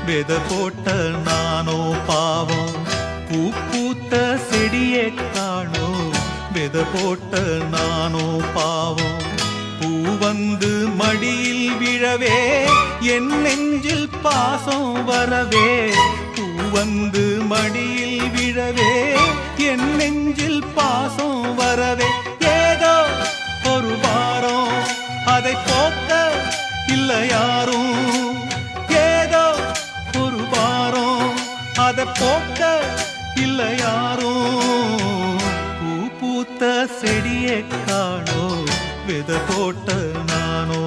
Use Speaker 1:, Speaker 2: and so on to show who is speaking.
Speaker 1: வித போட்ட நானோ பாவம், பூ பூத்த செடியே காணோம். வித போட்ட நானோ பாவம், பூ வந்து மடியில் விழவே என் நெஞ்சில் பாசம் வரவே. பூ வந்து மடியில் விழவே என் நெஞ்சில் பாசம் வரவே. ஏதோ ஒரு வாரம் அதை போக்க இல்லை யாரும். ஏதோ ஒரு வாரம் அதை போக்க இல்லை யாரும். பூ பூத்த செடியை காணோ, வித போட்ட நானோ.